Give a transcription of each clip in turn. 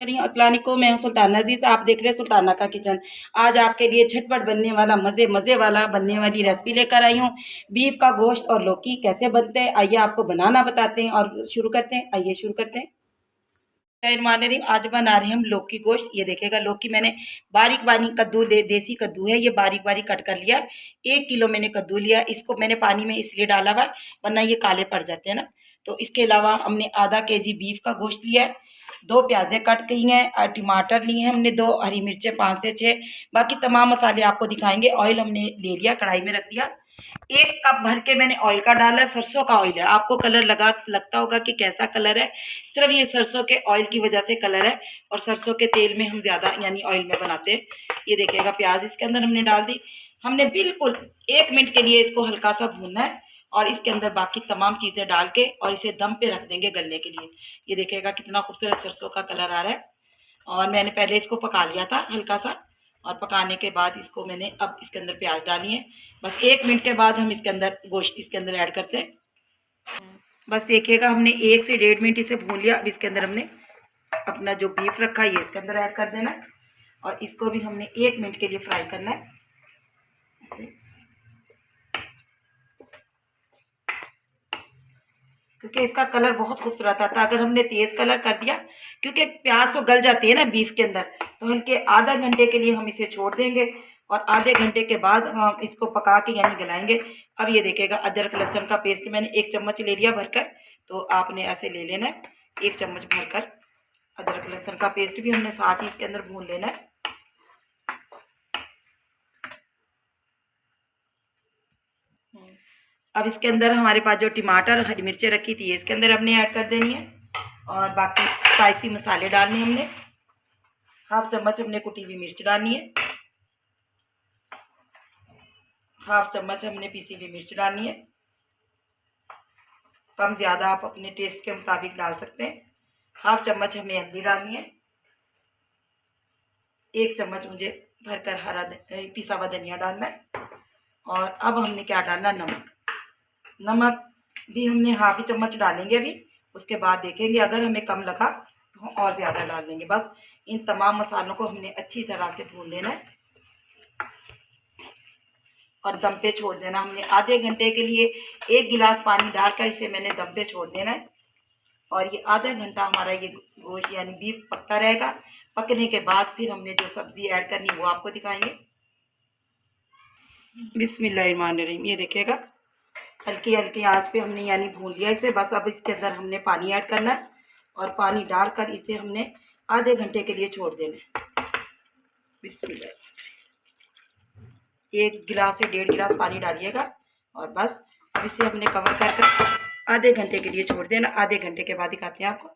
अस्सलाम वालेकुम, मैं हूं सुल्ताना अजीज। आप देख रहे हैं सुल्ताना का किचन। आज आपके लिए झटपट बनने वाला मज़े मज़े वाला बनने वाली रेसिपी लेकर आई हूं। बीफ का गोश्त और लौकी कैसे बनते हैं, आइए आपको बनाना बताते हैं और शुरू करते हैं। आइए शुरू करते हैं। बिस्मिल्लाहिर्रहमानिर्रहीम। आज बना रहे हैं हम लौकी गोश्त। ये देखिएगा, लौकी मैंने बारीक बारीक कद्दू देसी कद्दू है, ये बारीक बारीक कट कर लिया। 1 किलो मैंने कद्दू लिया। इसको मैंने पानी में इसलिए डाला हुआ वरना ये काले पड़ जाते हैं ना। तो इसके अलावा हमने आधा केजी बीफ का गोश्त लिया है। 2 प्याज़ें कट की हैं और टमाटर लिए हैं हमने, 2 हरी मिर्चें 5 से 6। बाकी तमाम मसाले आपको दिखाएंगे। ऑयल हमने ले लिया, कढ़ाई में रख दिया। 1 कप भर के मैंने ऑयल का डाला है। सरसों का ऑयल है। आपको कलर लगता होगा कि कैसा कलर है, सिर्फ ये सरसों के ऑयल की वजह से कलर है। और सरसों के तेल में हम ज़्यादा यानी ऑयल में बनाते हैं। ये देखिएगा, प्याज इसके अंदर हमने डाल दी। हमने बिल्कुल 1 मिनट के लिए इसको हल्का सा भूनना है और इसके अंदर बाकी तमाम चीज़ें डाल के और इसे दम पे रख देंगे गलने के लिए। ये देखिएगा कितना खूबसूरत सरसों का कलर आ रहा है। और मैंने पहले इसको पका लिया था हल्का सा, और पकाने के बाद इसको मैंने अब इसके अंदर प्याज डाली है। बस 1 मिनट के बाद हम इसके अंदर गोश्त इसके अंदर ऐड करते हैं। बस देखिएगा, हमने 1 से 1.5 मिनट इसे भून लिया। अब इसके अंदर हमने अपना जो बीफ रखा है ये इसके अंदर ऐड कर देना है और इसको भी हमने 1 मिनट के लिए फ्राई करना है ऐसे, क्योंकि इसका कलर बहुत खूबसूरत आता है। अगर हमने तेज़ कलर कर दिया, क्योंकि प्याज तो गल जाती है ना बीफ के अंदर, तो हल्के आधा घंटे के लिए हम इसे छोड़ देंगे और आधे घंटे के बाद हम इसको पका के यानी गलाएंगे। अब ये देखिएगा, अदरक लहसुन का पेस्ट मैंने 1 चम्मच ले लिया भरकर, तो आपने ऐसे ले लेना है 1 चम्मच भरकर। अदरक लहसुन का पेस्ट भी हमने साथ ही इसके अंदर भून लेना है। अब इसके अंदर हमारे पास जो टमाटर हरी मिर्चें रखी थी इसके अंदर हमने ऐड कर देनी है और बाकी स्पाइसी मसाले डालने हमने। 1/2 चम्मच हमने कुटी हुई मिर्च डालनी है। 1/2 चम्मच हमने पीसी हुई मिर्च डालनी है। कम ज़्यादा आप अपने टेस्ट के मुताबिक डाल सकते हैं। 1/2 चम्मच हमें हल्दी डालनी है। 1 चम्मच मुझे भरकर हरा पिसा हुआ धनिया डालना है। और अब हमने क्या डालना, नमक। नमक भी हमने 1/2 चम्मच डालेंगे अभी, उसके बाद देखेंगे अगर हमें कम लगा तो हम और ज़्यादा डाल देंगे। बस इन तमाम मसालों को हमने अच्छी तरह से भून लेना है और दम पे छोड़ देना। हमने आधे घंटे के लिए 1 गिलास पानी डालकर इसे मैंने दम पे छोड़ देना है और ये आधा घंटा हमारा ये गोश्त यानी बीफ पकता रहेगा। पकने के बाद फिर हमने जो सब्ज़ी ऐड करनी वो आपको दिखाएंगे। बिस्मिल्लाहिर्रहमानिर्रहीम। ये देखिएगा, हल्की हल्की आंच पे हमने यानी भून लिया इसे। बस अब इसके अंदर हमने पानी ऐड करना है और पानी डालकर इसे हमने आधे घंटे के लिए छोड़ देना है। बिस्मिल्लाह, 1 गिलास से 1.5 गिलास पानी डालिएगा और बस अब इसे हमने कवर करके आधे घंटे के लिए छोड़ देना। आधे घंटे के बाद दिखाते हैं आपको।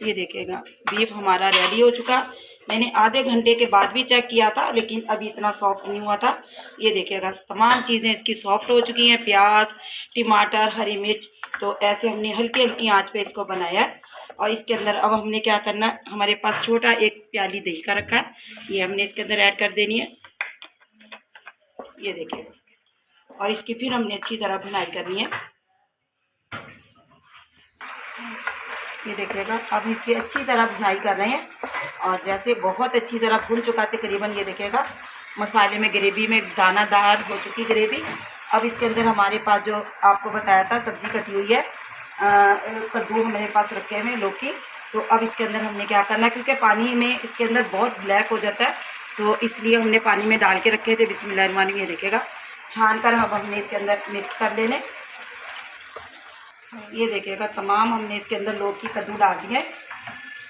ये देखिएगा, बीफ हमारा रेडी हो चुका। मैंने आधे घंटे के बाद भी चेक किया था लेकिन अभी इतना सॉफ्ट नहीं हुआ था। ये देखिएगा, तमाम चीज़ें इसकी सॉफ्ट हो चुकी हैं, प्याज टमाटर हरी मिर्च। तो ऐसे हमने हल्की हल्की आंच पे इसको बनाया है। और इसके अंदर अब हमने क्या करना है, हमारे पास छोटा 1 प्याली दही का रखा है, ये हमने इसके अंदर ऐड कर देनी है। ये देखिएगा, और इसकी फिर हमने अच्छी तरह भुनाई करनी है। ये देखिएगा, अब इसकी अच्छी तरह भुनाई कर रहे हैं और जैसे बहुत अच्छी तरह भुन चुका तकरीबन। ये देखिएगा, मसाले में ग्रेवी में दानादार हो चुकी ग्रेवी। अब इसके अंदर हमारे पास जो आपको बताया था सब्ज़ी कटी हुई है, कद्दू हमारे पास रखे हुए लौकी। तो अब इसके अंदर हमने क्या करना है, क्योंकि पानी में इसके अंदर बहुत ब्लैक हो जाता है तो इसलिए हमने पानी में डाल के रखे थे। बिस्मिल्लाहिर्रहमानिर्रहीम। ये देखिएगा, छान कर अब हमने इसके अंदर मिक्स कर लेने। ये देखिएगा, तमाम हमने इसके अंदर लौकी कद्दू डाल दिए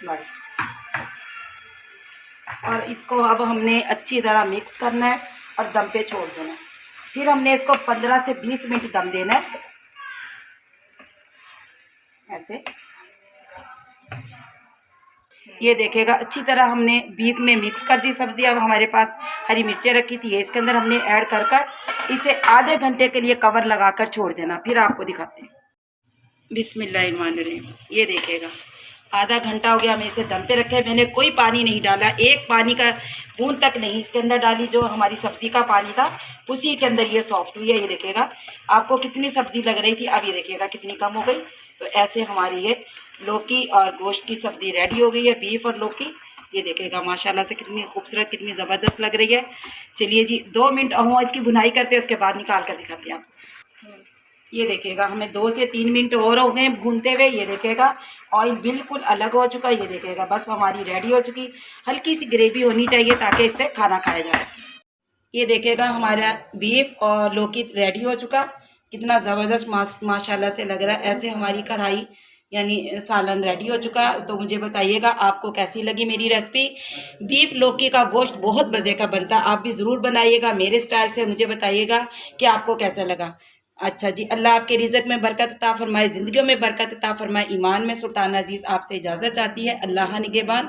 बस। और इसको अब हमने अच्छी तरह मिक्स करना है और दम पे छोड़ देना है। फिर हमने इसको 15 से 20 मिनट दम देना है ऐसे। ये देखिएगा, अच्छी तरह हमने बीफ में मिक्स कर दी सब्ज़ी। अब हमारे पास हरी मिर्चें रखी थी ये इसके अंदर हमने ऐड कर इसे आधे घंटे के लिए कवर लगाकर छोड़ देना। फिर आपको दिखाते हैं। बिस्मिल्लाहिर्रहमानिर्रहीम। ये देखिएगा, आधा घंटा हो गया हमें इसे दम पे रखे। मैंने कोई पानी नहीं डाला, एक पानी का बूंद तक नहीं इसके अंदर डाली। जो हमारी सब्ज़ी का पानी था उसी के अंदर ये सॉफ्ट हुई है। ये देखिएगा, आपको कितनी सब्ज़ी लग रही थी, अब ये देखिएगा कितनी कम हो गई। तो ऐसे हमारी ये लौकी और गोश्त की सब्ज़ी रेडी हो गई है, बीफ और लौकी। ये देखिएगा माशाल्लाह से कितनी खूबसूरत, कितनी ज़बरदस्त लग रही है। चलिए जी 2 मिनट और इसकी भुनाई करते हैं, उसके बाद निकाल कर दिखाते हैं आपको। ये देखिएगा हमें 2 से 3 मिनट और हो गए भूनते हुए। ये देखिएगा ऑयल बिल्कुल अलग हो चुका है। ये देखिएगा बस हमारी रेडी हो चुकी। हल्की सी ग्रेवी होनी चाहिए ताकि इससे खाना खाया जा सके। ये देखिएगा हमारा बीफ और लौकी रेडी हो चुका। कितना ज़बरदस्त माशाल्लाह से लग रहा है। ऐसे हमारी कढ़ाई यानी सालन रेडी हो चुका। तो मुझे बताइएगा आपको कैसी लगी मेरी रेसिपी। बीफ लौकी का गोश्त बहुत मज़े का बनता है, आप भी ज़रूर बनाइएगा मेरे स्टाइल से। मुझे बताइएगा कि आपको कैसा लगा। अच्छा जी, अल्लाह आपके रिज़्क़ में बरकत अता फरमाए, ज़िंदगियों में बरकत अता फरमाए, ईमान में। सुल्ताना अज़ीज़ आपसे इजाज़त चाहती है। अल्लाह निगहबान।